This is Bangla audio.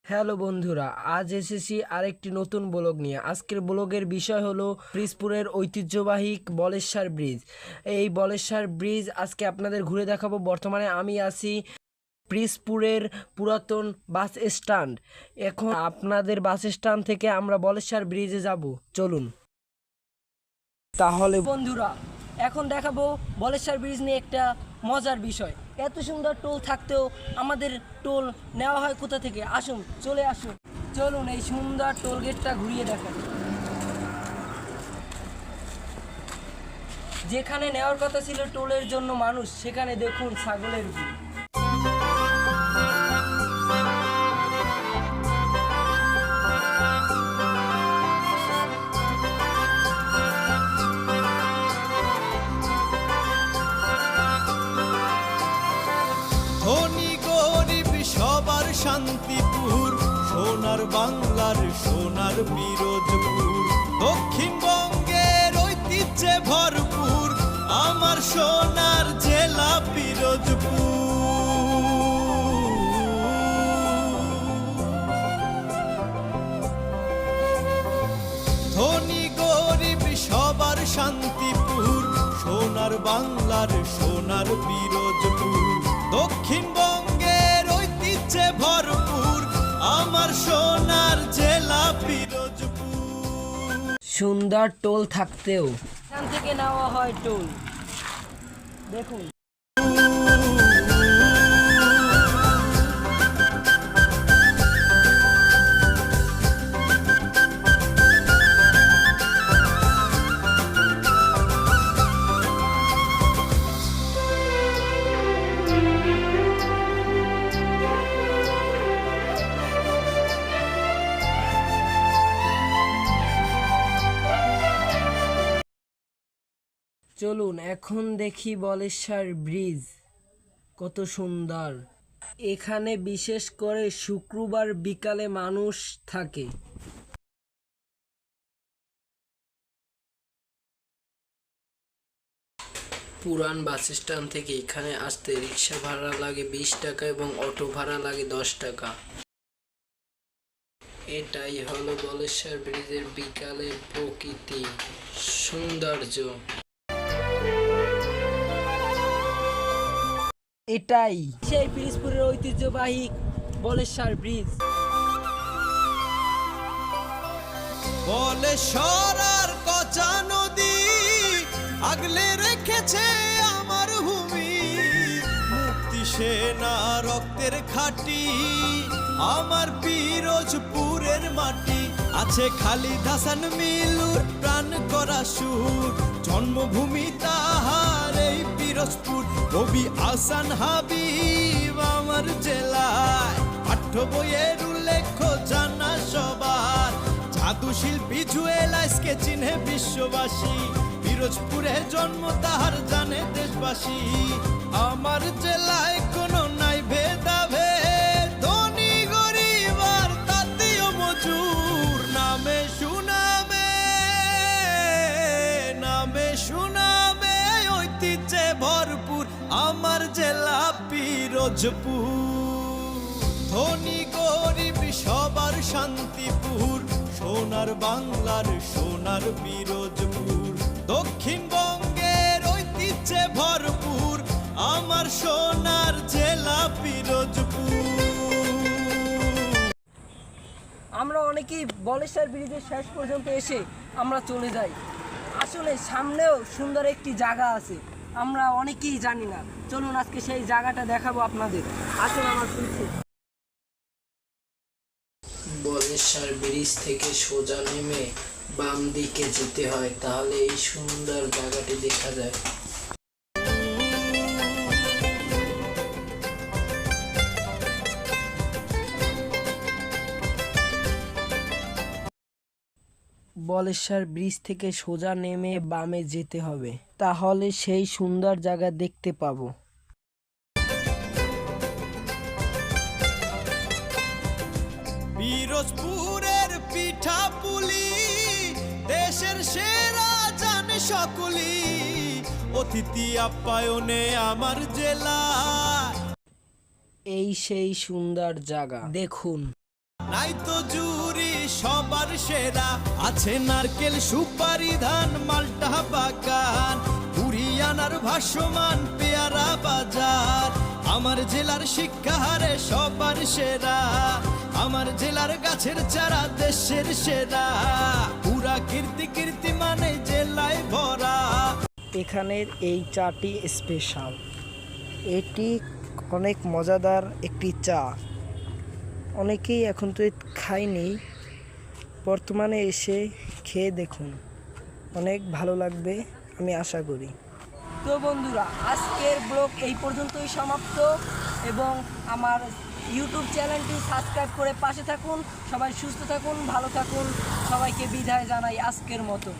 হ্যালো বন্ধুরা, আজ এসেছি আরেকটি নতুন ব্লগ নিয়ে। আজকের ব্লগের বিষয় হলো পিরোজপুরের ঐতিহ্যবাহী বলেশ্বর ব্রিজ। এই বলেশ্বর ব্রিজ আজকে আপনাদের ঘুরে দেখাবো। বর্তমানে আমি আছি পিরোজপুরের পুরাতন বাস স্ট্যান্ড। এখন আপনাদের বাস স্ট্যান্ড থেকে আমরা বলেশ্বর ব্রিজে যাব, চলুন। তাহলে বন্ধুরা, এখন দেখাবো বলেশ্বর ব্রিজ নিয়ে একটা মজার বিষয়। এত সুন্দর টোল থাকতেও আমাদের টোল নেওয়া হয় কোথা থেকে? আসুন, চলে আসুন, চলুন এই সুন্দর টোল গেটটা ঘুরিয়ে দেখান। যেখানে নেওয়ার কথা ছিল টোলের জন্য মানুষ, সেখানে দেখুন ছাগলের ভিড়। ধনী গরিব সবার শান্তিপুর, সোনার বাংলার সোনার পিরোজপুর, দক্ষিণবঙ্গের ঐতিহ্যে ভরপুর আমার সোনার জেলা পিরোজপুর। ধনী গরিব সবার শান্তিপুর, সোনার বাংলার সোনার পিরোজপুর, দক্ষিণবঙ্গের ঐতিহ্যে ভরপুর আমার সোনার জেলা পিরোজপুর। সুন্দর টোল থাকতেও এখান থেকে নেওয়া হয় টোল, দেখুন। চলুন এখন দেখি বলেশ্বর ব্রিজ কত সুন্দর। এখানে বিশেষ করে শুক্রবার বিকালে মানুষ থাকে। পুরান বাস স্ট্যান্ড থেকে এখানে আসতে রিক্সা ভাড়া লাগে 20 টাকা এবং অটো ভাড়া লাগে 10 টাকা। এটাই হলো বলেশ্বর ব্রিজের বিকালের প্রকৃতি সৌন্দর্য। এটাই সেই পিরোজপুরের ঐতিহ্যবাহী বলেশ্বর ব্রিজ। বলেশ্বর আর কচা নদী আগলে রেখেছে আমার ভূমি, মুক্তি সেনা রক্তের খাঁটি আমার পিরোজপুরের মাটি। আছে খালিদ হাসান মিলুর প্রাণ করা সুর, জন্মভূমি তাহার এই পিরোজপুর। কবি আহসান হাবিব আমার জেলায়, পাঠ্য বইয়ের উল্লেখ জানা সবার। জাদু শিল্পী জুয়েলাইসকে চিনে বিশ্ববাসী, পিরোজপুরে জন্ম তাহার জানে দেশবাসী। আমার জেলায় কোনো নাই ভেদাভেদ, ধনী গরিব আর তাঁতীয় মজুর, নামে সুনামে নামে সুনামে ঐতিহ্যে ভরপুর আমার জেলা পিরোজপুর। ধনী গরিব সবার শান্তিপুর, সোনার বাংলার সোনার পিরোজপুর, দক্ষিণবঙ্গের ঐতিহ্যে ভরপুর আমার সোনার জেলা পিরোজপুর। আমরা অনেকেই বলেশ্বর ব্রিজের শেষ পর্যন্ত এসে আমরা চলে যাই। আসলে সামনেও সুন্দর একটি জায়গা আছে, আমরা অনেকেই জানি না। চলুন আজকে সেই জায়গাটা দেখাবো আপনাদের। আসুন আমার পিছে। বলেশ্বর ব্রিজ থেকে সোজা নেমে বাম দিকে যেতে হয়, তাহলে এই সুন্দর জায়গাটি দেখা যায়। বলেশ্বর ব্রিজ থেকে সোজা নেমে বামে যেতে হবে, তাহলে সেই সুন্দর জায়গা দেখতে পাবো। পিরোজপুরের পিঠাপুলি দেশের সেরা জানে সকলি, অতিথি আপ্যায়নে আমার জেলা এই সেই সুন্দর জায়গা, দেখুন। নাই তো জুরি সবার সেরা। আছে নারকেল সুপারি ধান মালটা বাগান, কুড়িয়ানার ভাসমান পেয়ারা বাজার। আমার জেলার শিক্ষা হারে সবার সেরা, আমার জেলার গাছের চারা দেশের সেরা। পুরা কীর্তি কীর্তি মানে জেলায় ভরা। এখানের এই চাটি স্পেশাল, এটি অনেক মজাদার একটি চা। অনেকেই এখন তো খায়নি, বর্তমানে এসে খেয়ে দেখুন, অনেক ভালো লাগবে আমি আশা করি। তো বন্ধুরা, আজকের ব্লগ এই পর্যন্তই সমাপ্ত, এবং আমার ইউটিউব চ্যানেলটি সাবস্ক্রাইব করে পাশে থাকুন। সবাই সুস্থ থাকুন, ভালো থাকুন, সবাইকে বিদায় জানাই আজকের মতো।